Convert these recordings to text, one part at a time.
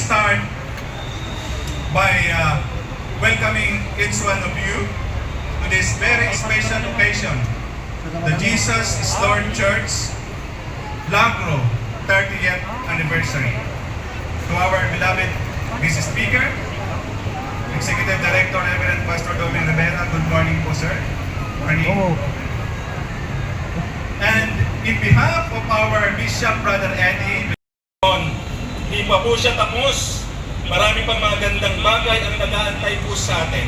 start by welcoming each one of you to this very special occasion, the Jesus is Lord Church Lagro 30th anniversary. To our beloved Mrs. Speaker, Executive Director Reverend Pastor Dominic Rivera, good morning po sir. Morning. And in behalf of our Bishop Brother Eddie, di pa po siya tapos. Marami pang mga gandang bagay ang nag-aantay po sa atin.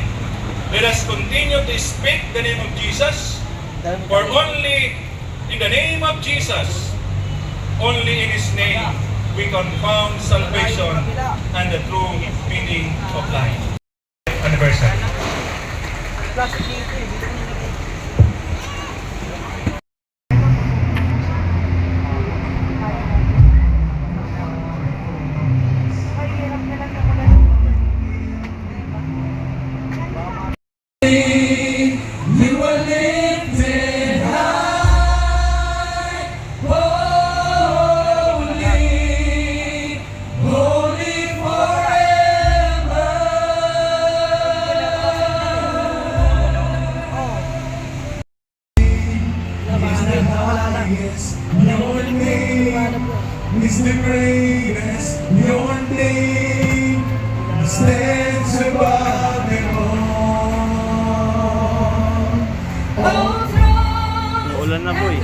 Let us continue to speak the name of Jesus, for only in the name of Jesus, only in His name, we can found salvation and the true meaning of life. Anniversary. You are lifted high, holy, holy forever. He's the highest, your name is the greatest, your name stands above them all. Ulan na po eh.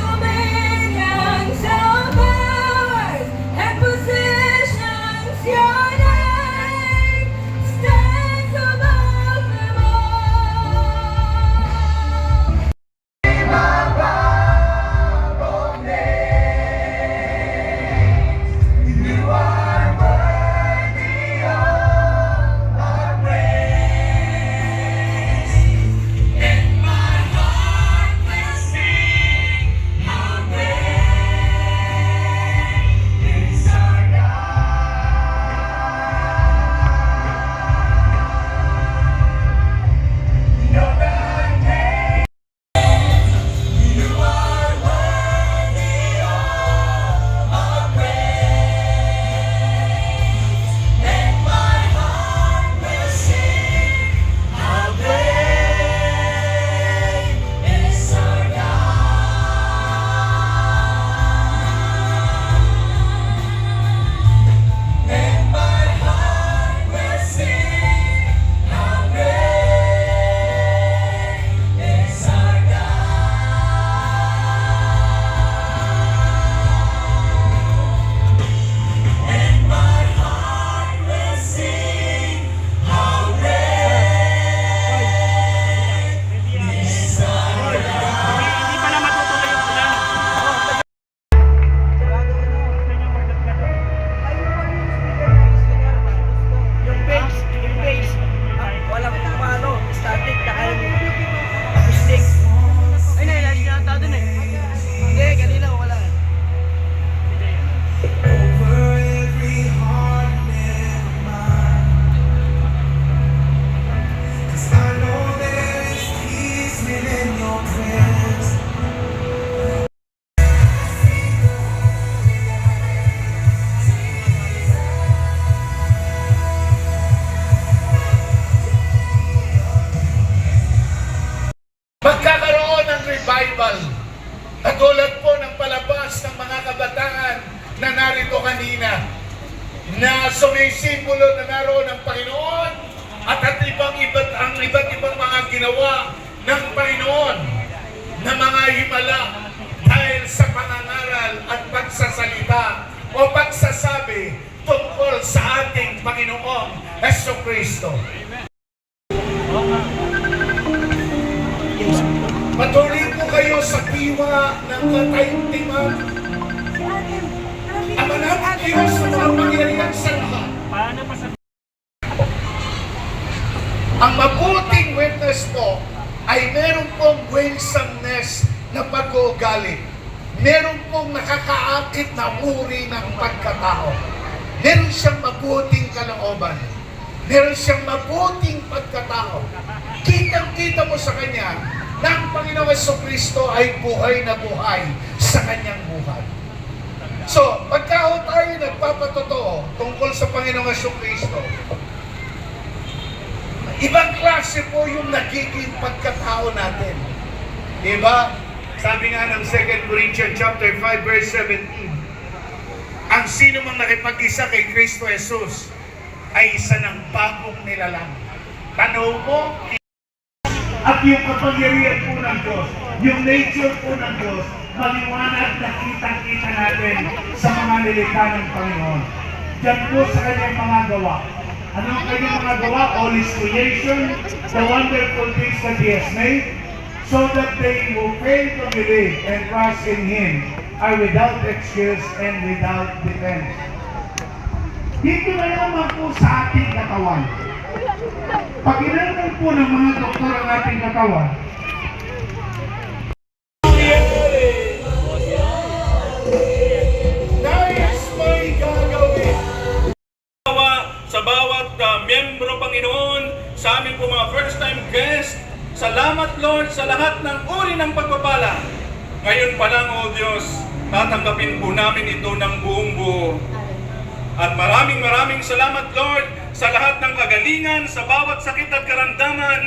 Magkakaroon ng revival. Katulad po ng palabas ng mga kabataan na narito kanina, na sumisimbolo na naroon ng Panginoon at iba't ibang mga ginawa ng Panginoon na mga himala dahil sa pangangaral at pagsasalita o pagsasabi tungkol sa ating Panginoong Jesucristo. Patuloy po kayo sa diwa ng kataimtiman. Ama namin Diyos sa mga pangyarihan sa lahat. Ang mabuting witness po ay meron pong wilsomeness na pag-uugali. Meron pong nakakaakit na uri ng pagkatao. Meron siyang mabuting kalooban. Meron siyang mabuting pagkatao. Kitang-kita mo sa Kanya na ang Panginoong Jesucristo ay buhay na buhay sa Kanyang buhay. So, pagka ho tayo nagpapatotoo tungkol sa Panginoong Jesucristo, ibang klase po yung nagiging pagkatao natin. Diba? Sabi nga ng 2 Corinthians chapter 5 verse 17, ang sino mang nakipag-isa kay Kristo Jesus ay isa ng bagong nilalang. Tanaw mo, at yung kapangyarihan po ng Diyos, yung nature po ng Diyos, maliwanag na kitang-kita natin sa mga nilikha ng Panginoon. Diyan po sa kanyang mga gawa. Ano ang kanyang mga gawa? All His creation, the wonderful things that He has made, so that they who fail to believe and trust in Him are without excuse and without defense. Dito na naman po sa ating katawan. Pag inanong po ng mga doktor ang ating katawan, nais may gagawin. Sa bawat miyembro, Panginoon, sa amin po mga first time guest, salamat Lord sa lahat ng uri ng pagpapala. Ngayon pa lang, O Diyos, tatanggapin po namin ito ng buong buo. At maraming salamat Lord sa lahat ng kagalingan, sa bawat sakit at karamdaman.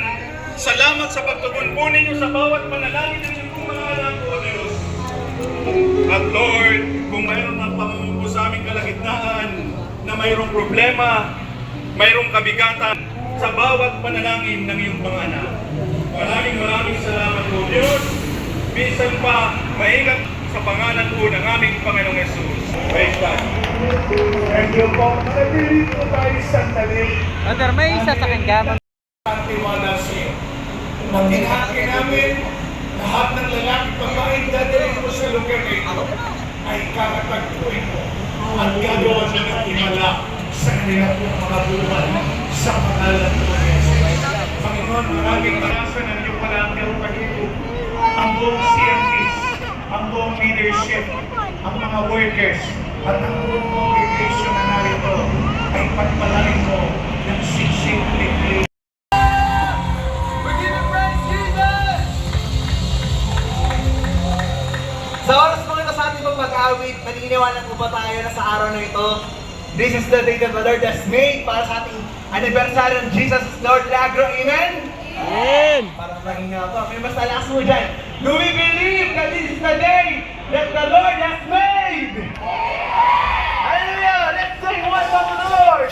Salamat sa pagtugon po ninyo sa bawat panalangin ng inyong mga anak, O Diyos. At Lord, kung mayroon ng pamumupo sa aming kalagitnaan na mayroong problema, mayroong kabigatan sa bawat panalangin ng iyong mga anak. Maraming salamat po Diyos. Bisan pa, maingat sa pangalan po ng aming Panginoong Jesus. Praise God. Thank you po. Nagdiri po tayo sandali. Brother, may isa sa kanggaman. Ang tiwala sa iyo. Matinaki namin lahat ng lalaki pagkain dadalhin mo sa lugar na ito ay kakatagpuin mo at gagawa mo ng himala sa kanila po mga buhay sa pangalan po ni Jesus. Panginoon, maraming talasan ng iyong palanggang pag-ibig. Ang buong CMPs, ang buong leadership, ang mga workers, at ang buong congregation na narito ay pagpalain mo ng siksik-liklik. Sa oras po ito sa ating pag-awit, naniniwala po ba tayo na sa araw na ito? This is the day that the Lord has made para sa ating anniversary ng Jesus is Lord Lagro. Amen? Amen! Parang mahinga pa. May mas talakas mo dyan. Do we believe that this is the day that the Lord has made? Hallelujah! Let's sing one song to the Lord!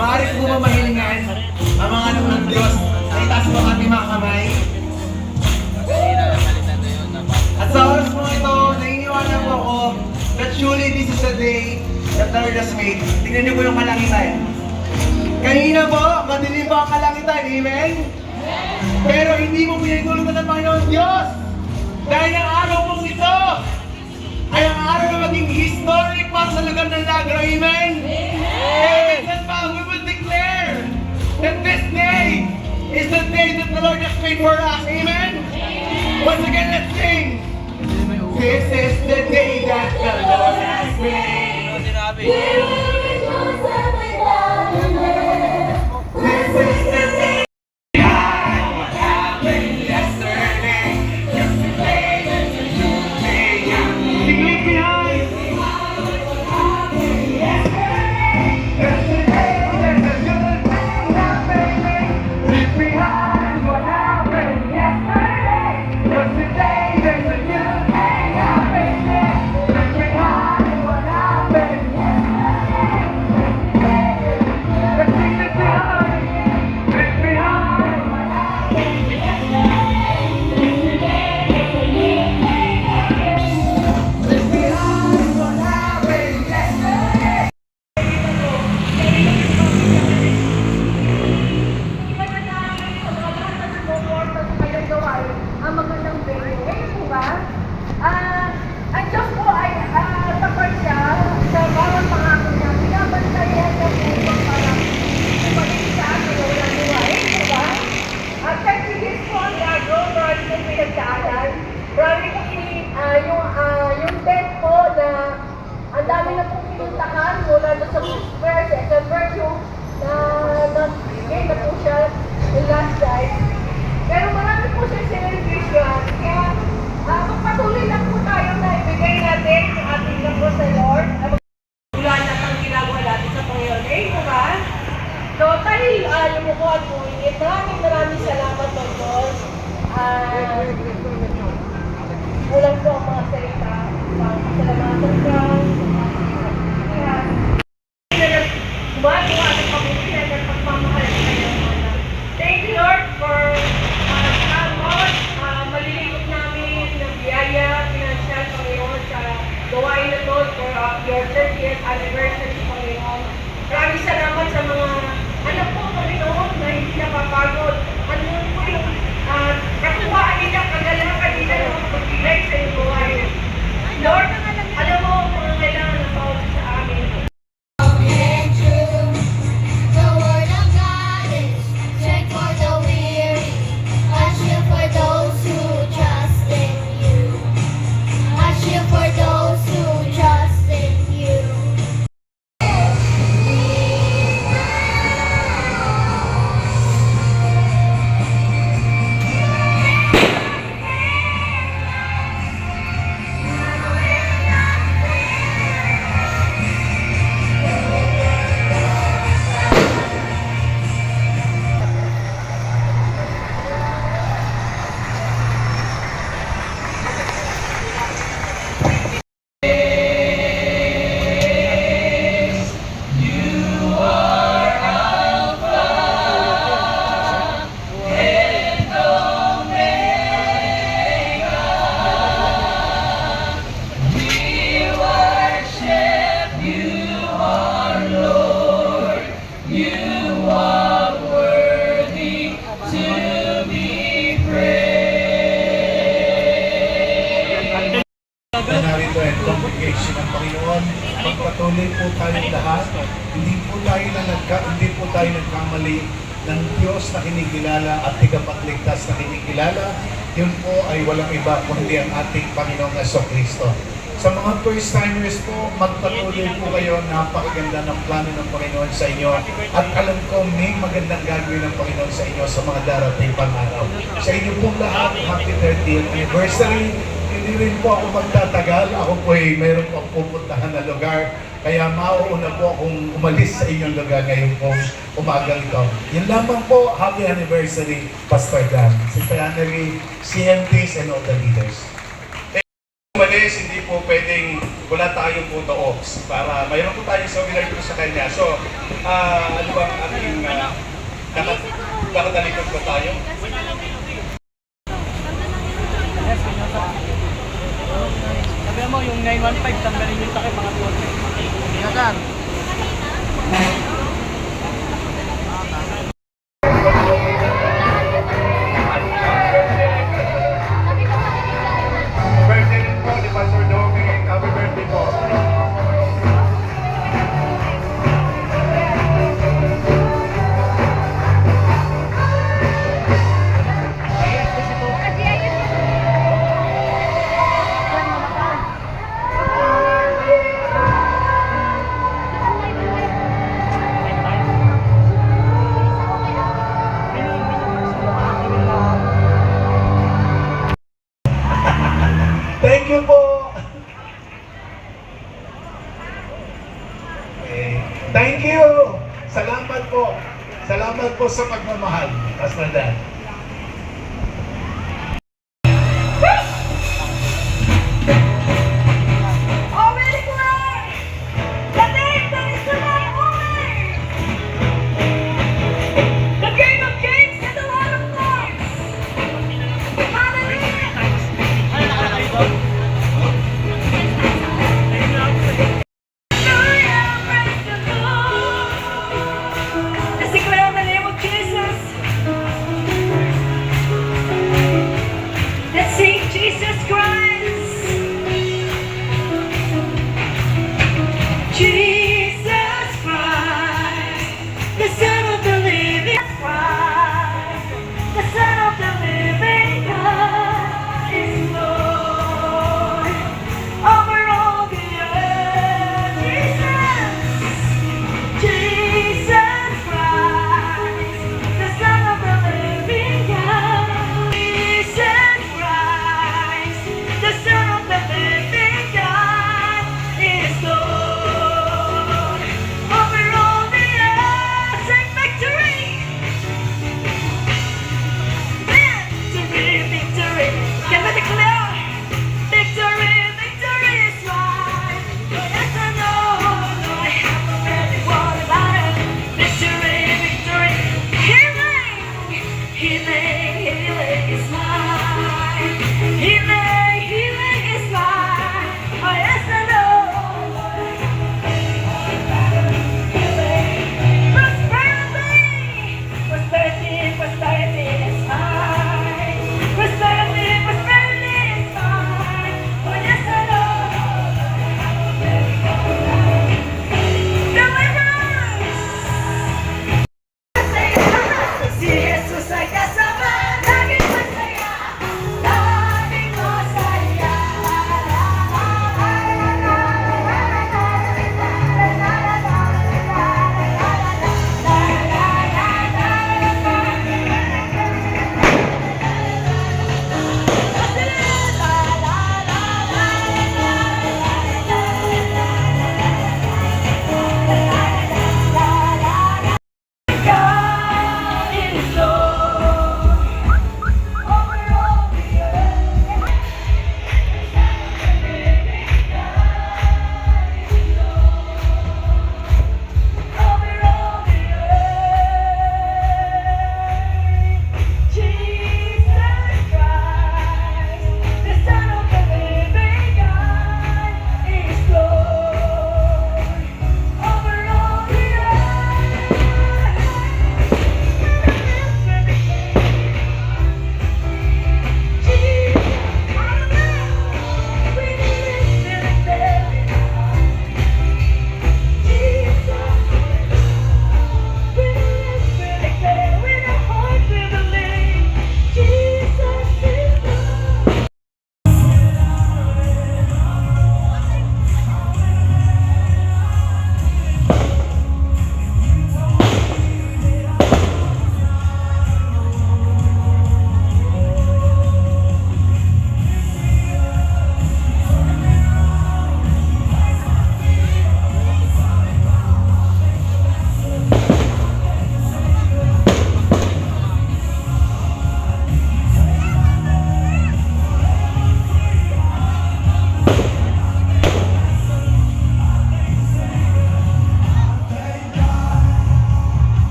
Maaari po mamahilingan ang mga anak ng Diyos na itaas po ang ating mga kamay. At sa oras po ito, naniniwala po ako that surely this is the day that the Lord has made. Tingnan niyo po yung kalangitan. Kanina po, madilim po ang kalangitan. Amen? Pero hindi mo pinagulutan ng Panginoon Diyos. Dahil ang araw pong ito ay ang araw na maging historic para sa lugar ng Lagro. Amen? Amen! We will declare that this day is the day that the Lord has made for us. Amen? Once again, let's sing. This is the day that the Lord has made. We will rejoice and be glad in it. This is the day. What happened yesterday? Yesterday, today, leave behind. What happened yesterday? Yesterday, there's a good thing happening. Leave behind what happened yesterday. Yesterday, there's a good thing happening. Leave behind what happened. tayo na to for your 30th anniversary, Panginoon. Maraming salamat sa mga anak po, Panginoon, na hindi napapagod. Ano po yung nakuhaan nila, kagalakan nila ng pagbigay sa iyong buhay. Lord, alam mo ang mga kailangan ng bawat sa amin. And true, the word of God is strength for the weary, a shield for those who trust in you, a shield for those who trust in you. Na narito ang congregation ng Panginoon, magpatuloy po tayong lahat. Hindi po tayo nagkamali ng Diyos na kinikilala at tigapagligtas na kinikilala. Yun po ay walang iba kundi ang ating Panginoong Jesucristo. Sa mga first timers po, magpatuloy po kayo. Napakaganda ng plano ng Panginoon sa inyo. At alam ko may magandang gagawin ng Panginoon sa inyo sa mga darating pang araw. Sa inyo pong lahat, happy 30th anniversary. Hindi rin po ako magtatagal. Ako po ay mayroon po akong pupuntahan na lugar. Kaya mauuna po akong umalis sa inyong lugar ngayon pong umagang ito. Yun lamang po, happy anniversary, Pastor Dan, Sister Annery, CMPs, and all the leaders. Umalis, hindi po pwedeng wala tayong photo ops para mayroon po tayong souvenir po sa kanya. So, ano bang ating nakatalikod ba tayo? Sabi mo, yung 915, tanggalin yung takip, mga 2. Inakan. Birthday din po ni Pastor Domi. Happy birthday po. Thank you po! Okay. Thank you! Salamat po! Salamat po sa pagmamahal, Pastor Dan. Already glad! The name that is tonight only! The King of Kings and the Lord of Lords! Hallelujah! Ano nakalagay doon? Hallelujah! Praise the Lord! Let's declare the name of Jesus!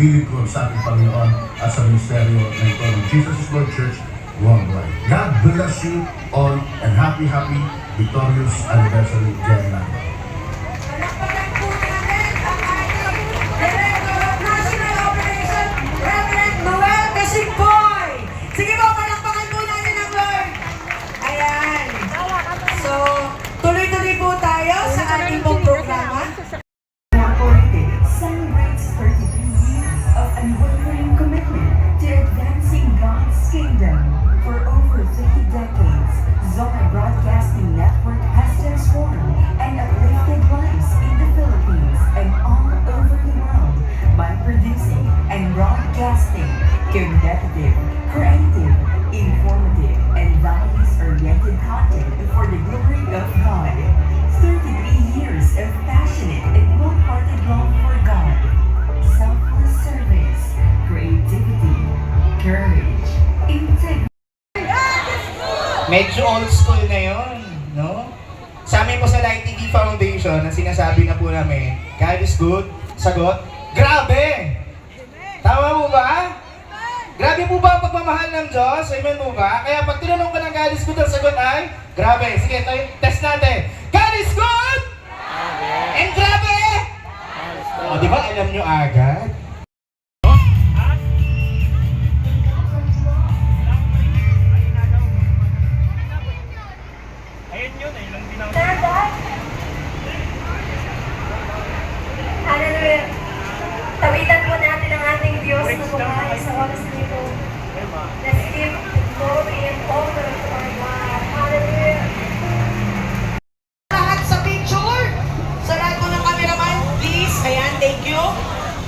maglilingkod sa ating Panginoon at sa ministeryo ng ito ng Jesus is Lord Church worldwide. God bless you all and happy victorious anniversary day natin. Palakpakan po natin ang ating Director of National Operation, Reverend Noel Casingboy. Sige po, palakpakan po natin ang Lord. Ayan. So, tuloy-tuloy po tayo sa ating pong programa. Celebrates 33 years of unwavering commitment to advancing God's kingdom. For over 3 decades, Zona Broadcasting Network has transformed and uplifted lives in the Philippines and all over the world by producing and broadcasting competitive, creative, informative, and values-oriented content for the glory of God. 33 years of passionate and wholehearted love for God, selfless service, creativity, courage, integrity. Medyo old school na yun, no? Sa amin po sa Light TV Foundation, ang sinasabi na po namin, God is good, sagot, grabe! Tama mo ba? Grabe po ba ang pagmamahal ng Diyos? Amen mo ba? Kaya pag tinanong ka ng God is good, ang sagot ay, grabe. Sige, test natin. God is good! And grabe! O, di ba alam nyo agad? Hallelujah. Tawitan po natin ang ating Diyos na buhay sa oras na ito. Let's give glory and honor to our God. Hallelujah. Lahat sa picture. Sa lahat po ng cameraman, please. Ayan, thank you.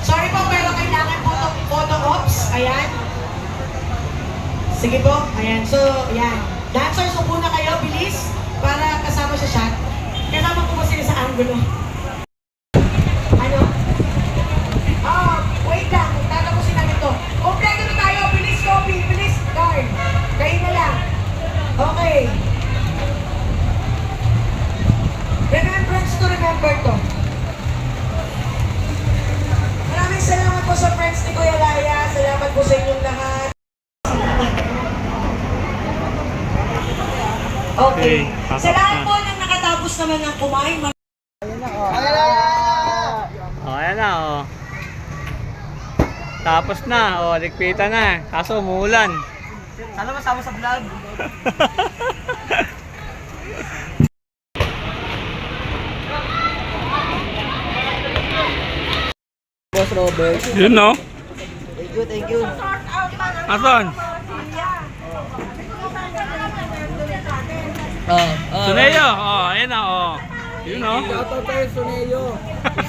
Sorry po, pero kailangan po itong photo ops. Ayan. Sige po. Ayan. So, ayan. Dancers, upo na kayo, bilis. Para kasama sa shot. Kasama po ba sila sa angulo? Ano? Wait lang. Tatapusin namin to. Kompleto na tayo. Bilis, copy. Bilis, guard. Kayo na lang. Okay. Remembrance to remember to. Maraming salamat po sa friends ni Kuya Laya. Salamat po sa inyong lahat. Okay. Sa lahat po nang nakatapos naman ng kumain. Ayan na, oh. Tapos na, oh, ligpitan na. Kaso umuulan. Sana masama sa vlog. Boss Robert. Yun, no? Thank you. Asan? Suneyo, oh, ayan na, oh. Yun, no? Shoutout tayo, Suneyo.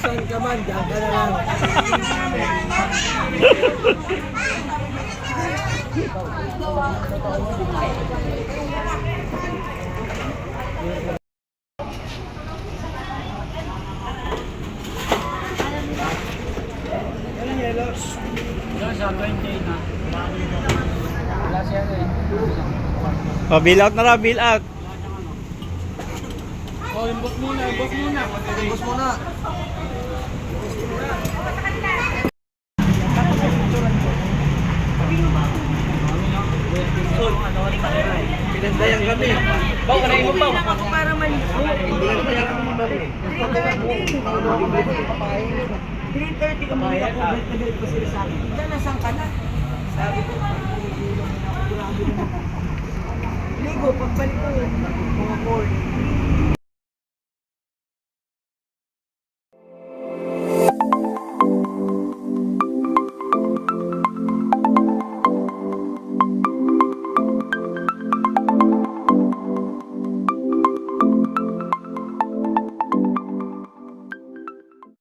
Saan ka man, diyan ka na lang. Oh, bill out na lang, bill out. Oh, boss muna. Pinandayang kami. Bawa ka na mo pa. Ako para maligo. Hindi ka kaya kami mabali. 3:30 kami nag-galit pa sila sa akin. Diyan, nasaan ka na? Sabi ko, grabe naman. Ligo, pagbalik ko, mga 4.